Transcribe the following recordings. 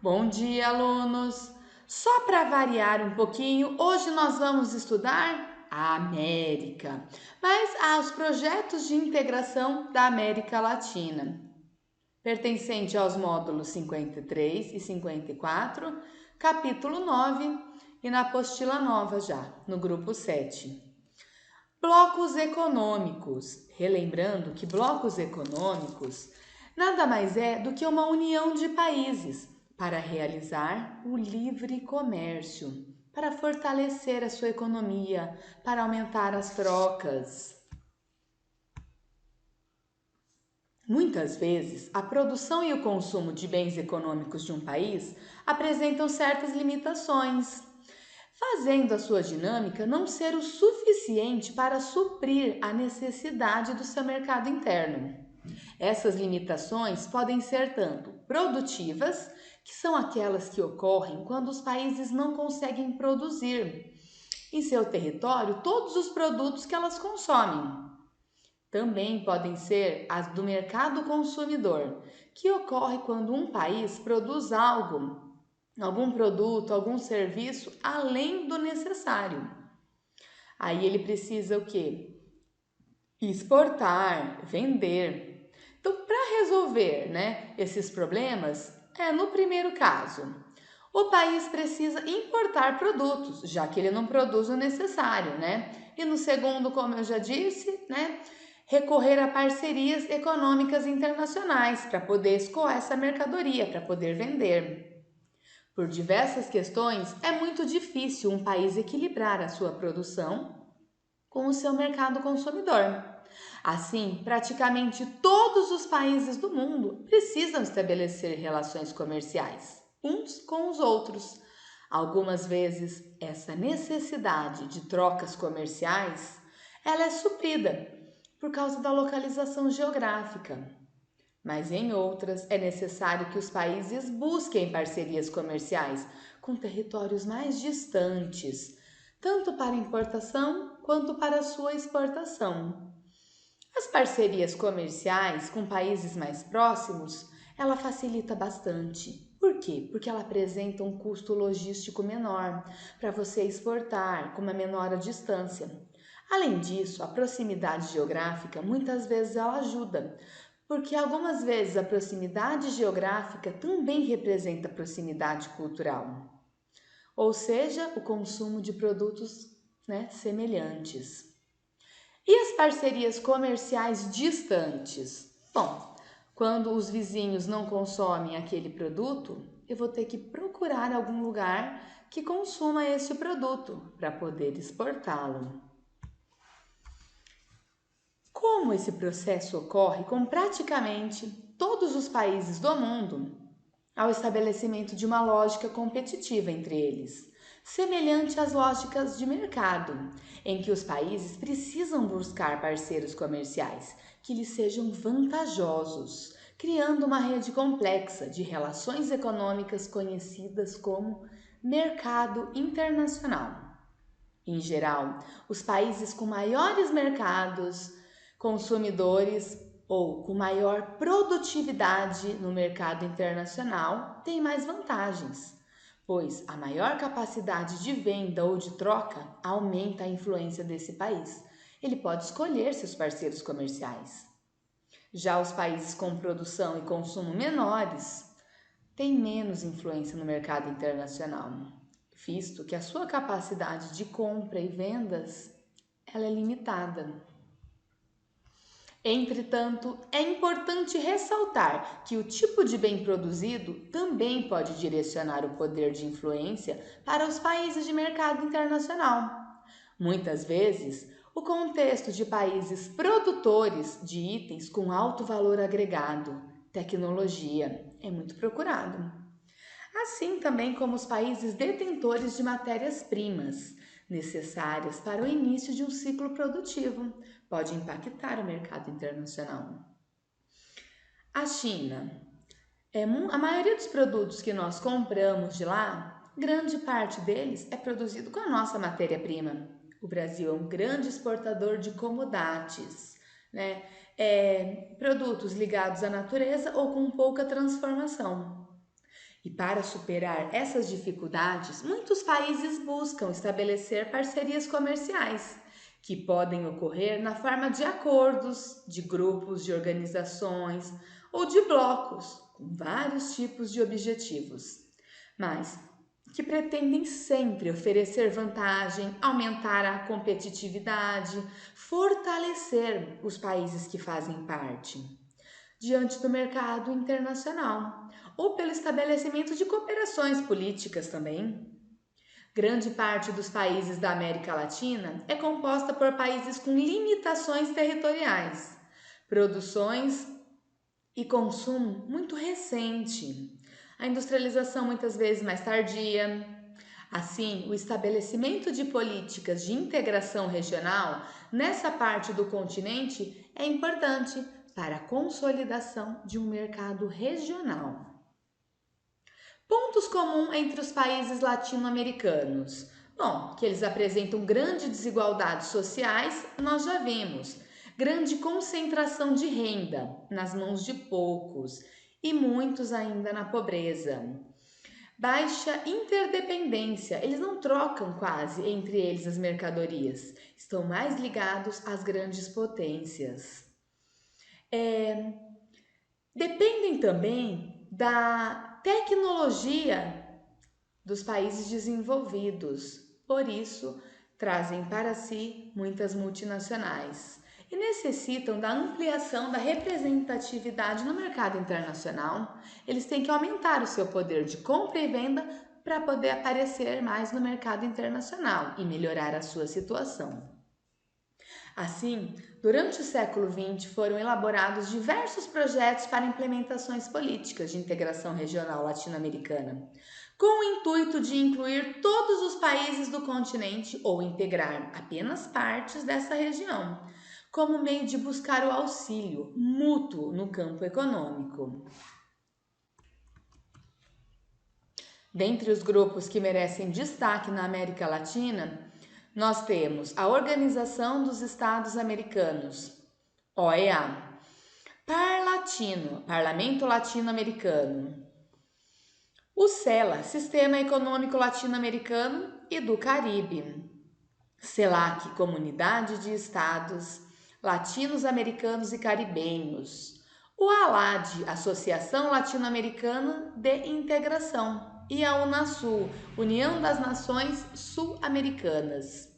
Bom dia, alunos! Só para variar um pouquinho, hoje nós vamos estudar a América, mas os projetos de integração da América Latina, pertencente aos módulos 53 e 54, capítulo 9 e na apostila nova já, no grupo 7. Blocos econômicos. Relembrando que blocos econômicos nada mais é do que uma união de países para realizar o livre comércio, para fortalecer a sua economia, para aumentar as trocas. Muitas vezes, a produção e o consumo de bens econômicos de um país apresentam certas limitações, fazendo a sua dinâmica não ser o suficiente para suprir a necessidade do seu mercado interno. Essas limitações podem ser tanto produtivas, que são aquelas que ocorrem quando os países não conseguem produzir em seu território todos os produtos que elas consomem. Também podem ser as do mercado consumidor, que ocorre quando um país produz algo, algum produto, algum serviço além do necessário. Aí ele precisa o quê? Exportar, vender. Então, para resolver, esses problemas, no primeiro caso, o país precisa importar produtos, já que ele não produz o necessário, E no segundo, como eu já disse, recorrer a parcerias econômicas internacionais para poder escoar essa mercadoria, para poder vender. Por diversas questões, é muito difícil um país equilibrar a sua produção com o seu mercado consumidor. Assim, praticamente todos os países do mundo precisam estabelecer relações comerciais, uns com os outros. Algumas vezes, essa necessidade de trocas comerciais, ela é suprida por causa da localização geográfica. Mas em outras, é necessário que os países busquem parcerias comerciais com territórios mais distantes, tanto para importação quanto para sua exportação. As parcerias comerciais com países mais próximos, ela facilita bastante. Por quê? Porque ela apresenta um custo logístico menor para você exportar com uma menor distância. Além disso, a proximidade geográfica muitas vezes ela ajuda, porque algumas vezes a proximidade geográfica também representa proximidade cultural, ou seja, o consumo de produtos semelhantes. E as parcerias comerciais distantes? Bom, quando os vizinhos não consomem aquele produto, eu vou ter que procurar algum lugar que consuma esse produto para poder exportá-lo. Como esse processo ocorre com praticamente todos os países do mundo, ao estabelecimento de uma lógica competitiva entre eles, semelhante às lógicas de mercado, em que os países precisam buscar parceiros comerciais que lhes sejam vantajosos, criando uma rede complexa de relações econômicas conhecidas como mercado internacional. Em geral, os países com maiores mercados consumidores ou com maior produtividade no mercado internacional têm mais vantagens, pois a maior capacidade de venda ou de troca aumenta a influência desse país. Ele pode escolher seus parceiros comerciais. Já os países com produção e consumo menores têm menos influência no mercado internacional, visto que a sua capacidade de compra e vendas ela é limitada. Entretanto, é importante ressaltar que o tipo de bem produzido também pode direcionar o poder de influência para os países de mercado internacional. Muitas vezes, o contexto de países produtores de itens com alto valor agregado, tecnologia, é muito procurado. Assim também como os países detentores de matérias-primas, necessárias para o início de um ciclo produtivo, pode impactar o mercado internacional. A China. A maioria dos produtos que nós compramos de lá, grande parte deles é produzido com a nossa matéria-prima. O Brasil é um grande exportador de commodities, produtos ligados à natureza ou com pouca transformação. E para superar essas dificuldades, muitos países buscam estabelecer parcerias comerciais, que podem ocorrer na forma de acordos, de grupos, de organizações ou de blocos, com vários tipos de objetivos, mas que pretendem sempre oferecer vantagem, aumentar a competitividade, fortalecer os países que fazem parte diante do mercado internacional, ou pelo estabelecimento de cooperações políticas também. Grande parte dos países da América Latina é composta por países com limitações territoriais, produções e consumo muito recente, a industrialização muitas vezes mais tardia. Assim, o estabelecimento de políticas de integração regional nessa parte do continente é importante para a consolidação de um mercado regional. Pontos comuns entre os países latino-americanos. Bom, que eles apresentam grandes desigualdades sociais, nós já vimos. Grande concentração de renda nas mãos de poucos e muitos ainda na pobreza. Baixa interdependência, eles não trocam quase entre eles as mercadorias, estão mais ligados às grandes potências. Dependem também da tecnologia dos países desenvolvidos, por isso trazem para si muitas multinacionais e necessitam da ampliação da representatividade no mercado internacional. Eles têm que aumentar o seu poder de compra e venda para poder aparecer mais no mercado internacional e melhorar a sua situação. Assim, durante o século XX foram elaborados diversos projetos para implementações políticas de integração regional latino-americana, com o intuito de incluir todos os países do continente ou integrar apenas partes dessa região, como meio de buscar o auxílio mútuo no campo econômico. Dentre os grupos que merecem destaque na América Latina, nós temos a Organização dos Estados Americanos, OEA, Parlamento Latino-Americano, o CELA, Sistema Econômico Latino-Americano e do Caribe, CELAC, Comunidade de Estados Latinos Americanos e Caribenhos, o ALAD, Associação Latino-Americana de Integração, e a UNASUL, União das Nações Sul-Americanas.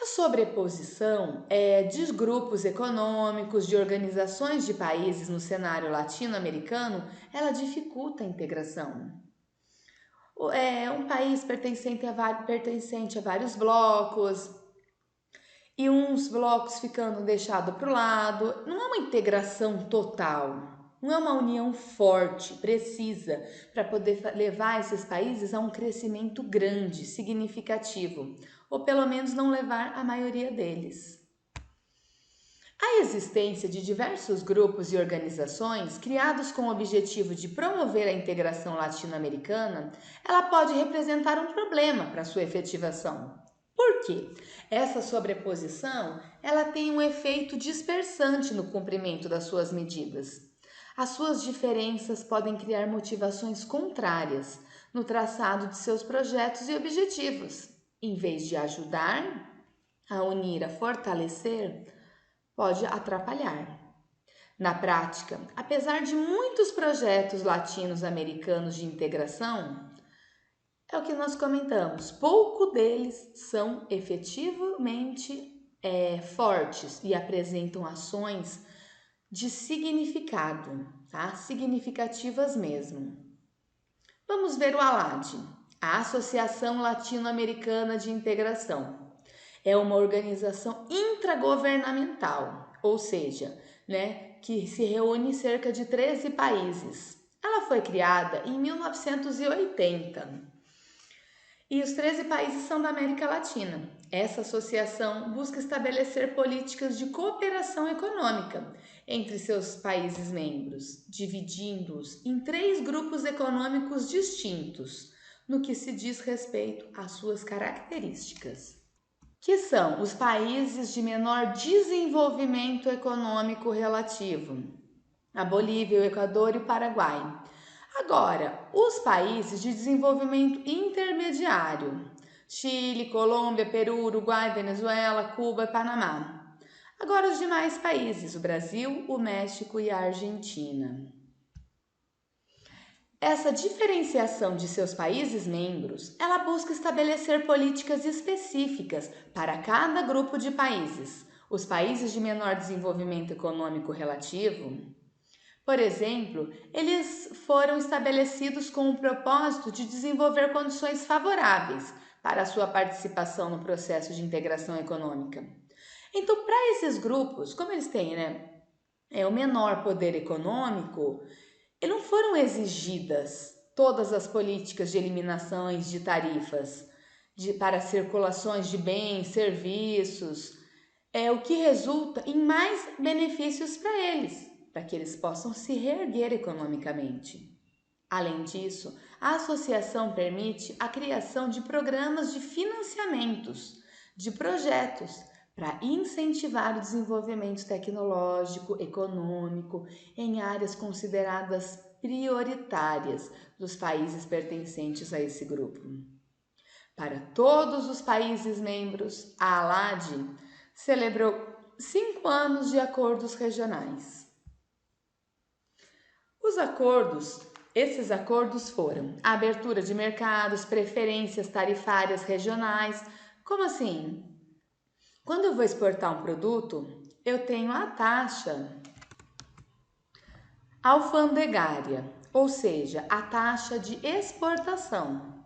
A sobreposição de grupos econômicos, de organizações de países no cenário latino-americano, ela dificulta a integração. Um país pertencente a vários blocos, e uns blocos ficando deixados para o lado, não é uma integração total. Não é uma união forte, precisa, para poder levar esses países a um crescimento grande, significativo, ou pelo menos não levar a maioria deles. A existência de diversos grupos e organizações criados com o objetivo de promover a integração latino-americana, ela pode representar um problema para sua efetivação. Por quê? Essa sobreposição, ela tem um efeito dispersante no cumprimento das suas medidas. As suas diferenças podem criar motivações contrárias no traçado de seus projetos e objetivos. Em vez de ajudar, a unir, a fortalecer, pode atrapalhar. Na prática, apesar de muitos projetos latinos-americanos de integração, é o que nós comentamos, pouco deles são efetivamente fortes e apresentam ações de significado, tá? Significativas mesmo. Vamos ver o ALAD, a Associação Latino-Americana de Integração. É uma organização intragovernamental, ou seja, que se reúne em cerca de 13 países. Ela foi criada em 1980 e os 13 países são da América Latina. Essa associação busca estabelecer políticas de cooperação econômica entre seus países membros, dividindo-os em 3 grupos econômicos distintos, no que se diz respeito às suas características, que são os países de menor desenvolvimento econômico relativo, a Bolívia, o Equador e o Paraguai. Agora, os países de desenvolvimento intermediário: Chile, Colômbia, Peru, Uruguai, Venezuela, Cuba e Panamá. Agora, os demais países: o Brasil, o México e a Argentina. Essa diferenciação de seus países membros, ela busca estabelecer políticas específicas para cada grupo de países. Os países de menor desenvolvimento econômico relativo, por exemplo, eles foram estabelecidos com o propósito de desenvolver condições favoráveis para a sua participação no processo de integração econômica. Então, para esses grupos, como eles têm, o menor poder econômico, e não foram exigidas todas as políticas de eliminações de tarifas para circulações de bens, serviços, o que resulta em mais benefícios para eles, para que eles possam se reerguer economicamente. Além disso, a associação permite a criação de programas de financiamentos de projetos para incentivar o desenvolvimento tecnológico, econômico em áreas consideradas prioritárias dos países pertencentes a esse grupo. Para todos os países membros, a ALAD celebrou 5 anos de acordos regionais. Esses acordos foram a abertura de mercados, preferências tarifárias regionais. Como assim? Quando eu vou exportar um produto, eu tenho a taxa alfandegária, ou seja, a taxa de exportação.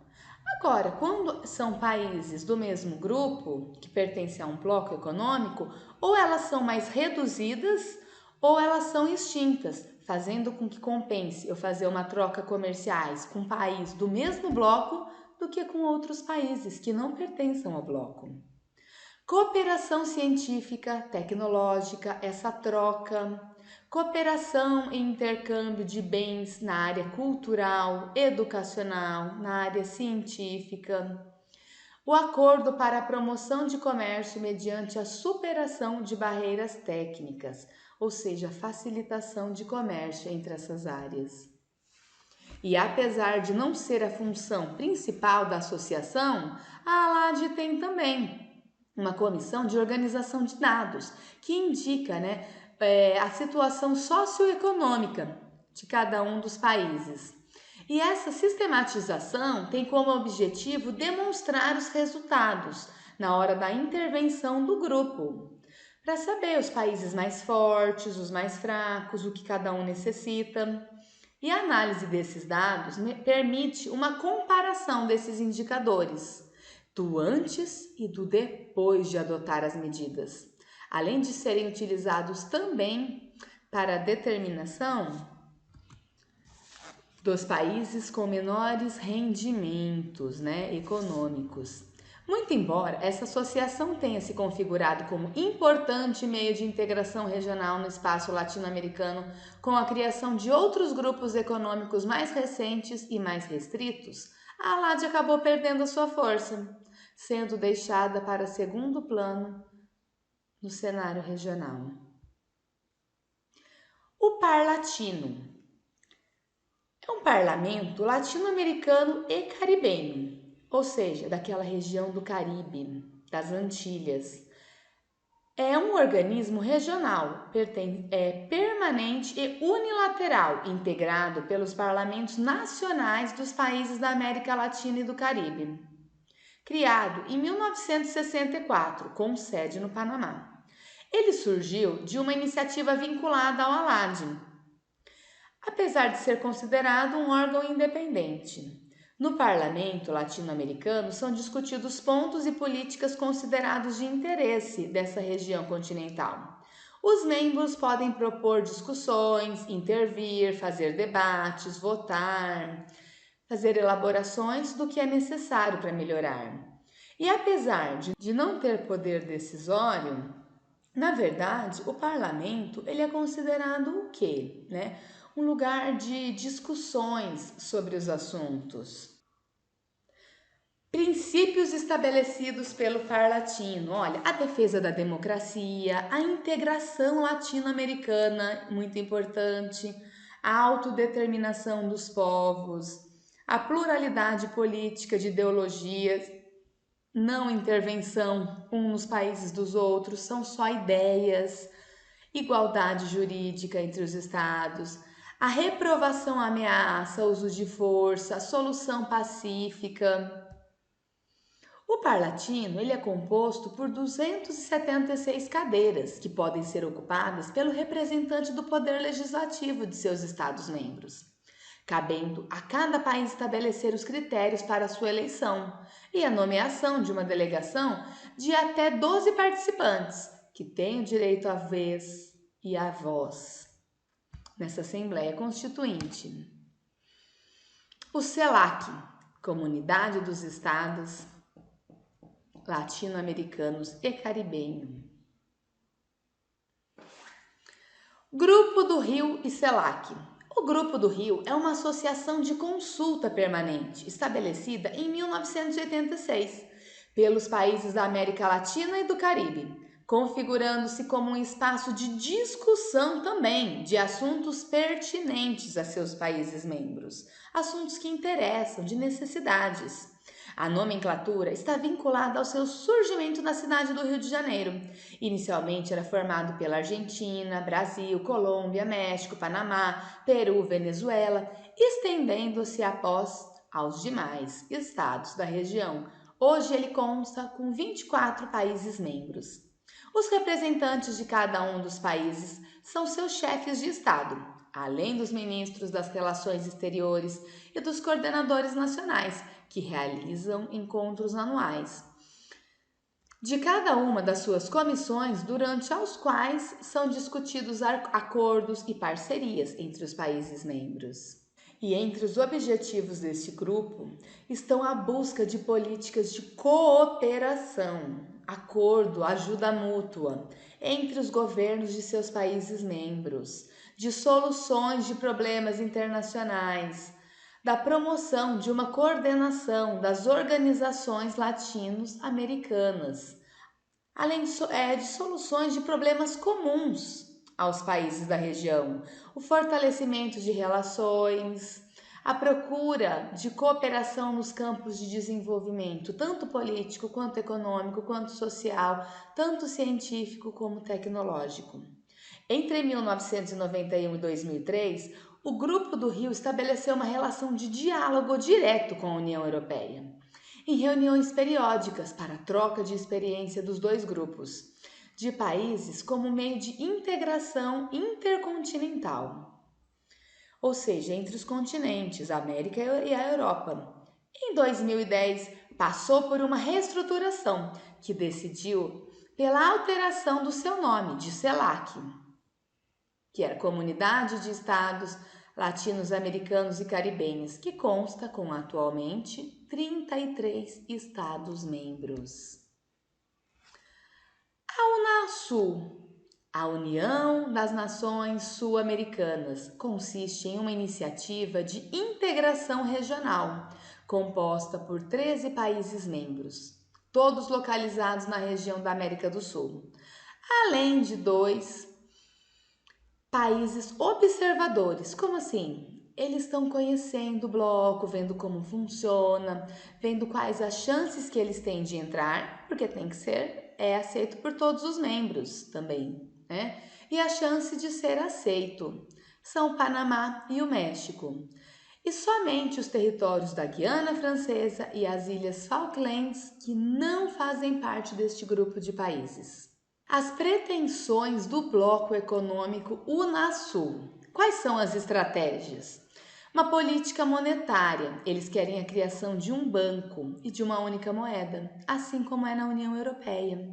Agora, quando são países do mesmo grupo, que pertencem a um bloco econômico, ou elas são mais reduzidas ou elas são extintas, fazendo com que compense eu fazer uma troca comerciais com um país do mesmo bloco do que com outros países que não pertencem ao bloco. Cooperação científica, tecnológica, essa troca. Cooperação e intercâmbio de bens na área cultural, educacional, na área científica. O acordo para a promoção de comércio mediante a superação de barreiras técnicas, ou seja, facilitação de comércio entre essas áreas. E apesar de não ser a função principal da associação, a ALAD tem também uma comissão de organização de dados, que indica a situação socioeconômica de cada um dos países. E essa sistematização tem como objetivo demonstrar os resultados na hora da intervenção do grupo, para saber os países mais fortes, os mais fracos, o que cada um necessita. E a análise desses dados permite uma comparação desses indicadores, do antes e do depois de adotar as medidas, além de serem utilizados também para a determinação dos países com menores rendimentos econômicos. Muito embora essa associação tenha se configurado como importante meio de integração regional no espaço latino-americano, com a criação de outros grupos econômicos mais recentes e mais restritos, a ALAD acabou perdendo a sua força, sendo deixada para segundo plano no cenário regional. O Parlatino é um parlamento latino-americano e caribenho, ou seja, daquela região do Caribe, das Antilhas. É um organismo regional, permanente e unilateral, integrado pelos parlamentos nacionais dos países da América Latina e do Caribe. Criado em 1964, com sede no Panamá. Ele surgiu de uma iniciativa vinculada ao ALAD, apesar de ser considerado um órgão independente. No parlamento latino-americano são discutidos pontos e políticas considerados de interesse dessa região continental. Os membros podem propor discussões, intervir, fazer debates, votar, fazer elaborações do que é necessário para melhorar. E apesar de não ter poder decisório, na verdade, o parlamento ele é considerado o quê? Um lugar de discussões sobre os assuntos. Princípios estabelecidos pelo Par Latino. Olha, a defesa da democracia, a integração latino-americana, muito importante, a autodeterminação dos povos, a pluralidade política de ideologias, não intervenção nos países dos outros, são só ideias, igualdade jurídica entre os estados, a reprovação à ameaça, uso de força, a solução pacífica. O Par Latino ele é composto por 276 cadeiras que podem ser ocupadas pelo representante do poder legislativo de seus Estados-membros, cabendo a cada país estabelecer os critérios para sua eleição e a nomeação de uma delegação de até 12 participantes, que têm o direito à vez e à voz nessa Assembleia Constituinte. O CELAC, Comunidade dos Estados Latino-Americanos e Caribenho. Grupo do Rio e CELAC. O Grupo do Rio é uma associação de consulta permanente, estabelecida em 1986 pelos países da América Latina e do Caribe, configurando-se como um espaço de discussão também de assuntos pertinentes a seus países membros, assuntos que interessam, de necessidades. A nomenclatura está vinculada ao seu surgimento na cidade do Rio de Janeiro. Inicialmente era formado pela Argentina, Brasil, Colômbia, México, Panamá, Peru, Venezuela, estendendo-se após aos demais estados da região. Hoje ele consta com 24 países membros. Os representantes de cada um dos países são seus chefes de Estado, além dos ministros das Relações Exteriores e dos coordenadores nacionais, que realizam encontros anuais de cada uma das suas comissões, durante os quais são discutidos acordos e parcerias entre os países membros. E entre os objetivos deste grupo estão a busca de políticas de cooperação, acordo, ajuda mútua entre os governos de seus países membros, de soluções de problemas internacionais, da promoção de uma coordenação das organizações latino-americanas, além de soluções de problemas comuns aos países da região, o fortalecimento de relações, a procura de cooperação nos campos de desenvolvimento, tanto político, quanto econômico, quanto social, tanto científico como tecnológico. Entre 1991 e 2003, o Grupo do Rio estabeleceu uma relação de diálogo direto com a União Europeia, em reuniões periódicas para a troca de experiência dos dois grupos de países como meio de integração intercontinental, ou seja, entre os continentes, a América e a Europa. Em 2010, passou por uma reestruturação que decidiu pela alteração do seu nome de CELAC, que era Comunidade de Estados Latinos-Americanos e Caribenhos, que consta com atualmente 33 Estados-membros. A Unasul, a União das Nações Sul-Americanas, consiste em uma iniciativa de integração regional, composta por 13 países membros, todos localizados na região da América do Sul, além de 2 países observadores. Como assim? Eles estão conhecendo o bloco, vendo como funciona, vendo quais as chances que eles têm de entrar, porque tem que ser aceito por todos os membros também, né? E a chance de ser aceito são o Panamá e o México. E somente os territórios da Guiana Francesa e as Ilhas Falklands que não fazem parte deste grupo de países. As pretensões do bloco econômico Unasul. Quais são as estratégias? Uma política monetária. Eles querem a criação de um banco e de uma única moeda, assim como é na União Europeia.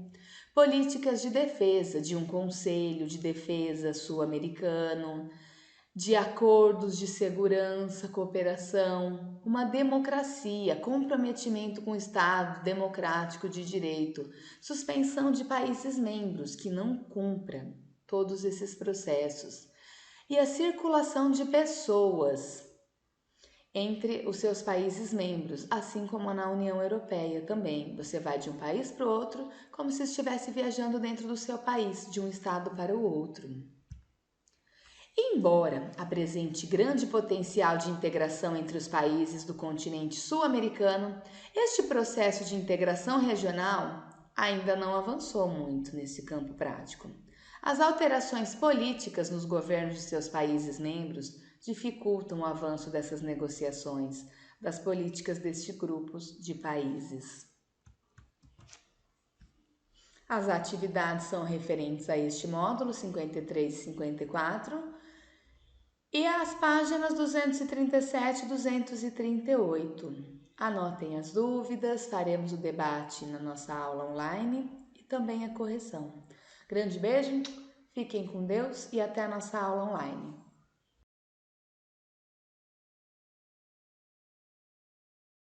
Políticas de defesa, de um Conselho de Defesa sul-americano, de acordos de segurança, cooperação, uma democracia, comprometimento com o Estado democrático de direito, suspensão de países membros que não cumpram todos esses processos, e a circulação de pessoas entre os seus países membros, assim como na União Europeia também. Você vai de um país para o outro como se estivesse viajando dentro do seu país, de um estado para o outro. Embora apresente grande potencial de integração entre os países do continente sul-americano, este processo de integração regional ainda não avançou muito nesse campo prático. As alterações políticas nos governos de seus países membros dificultam o avanço dessas negociações, das políticas destes grupos de países. As atividades são referentes a este módulo 53 e 54 e as páginas 237 e 238. Anotem as dúvidas, faremos o debate na nossa aula online e também a correção. Grande beijo, fiquem com Deus e até a nossa aula online.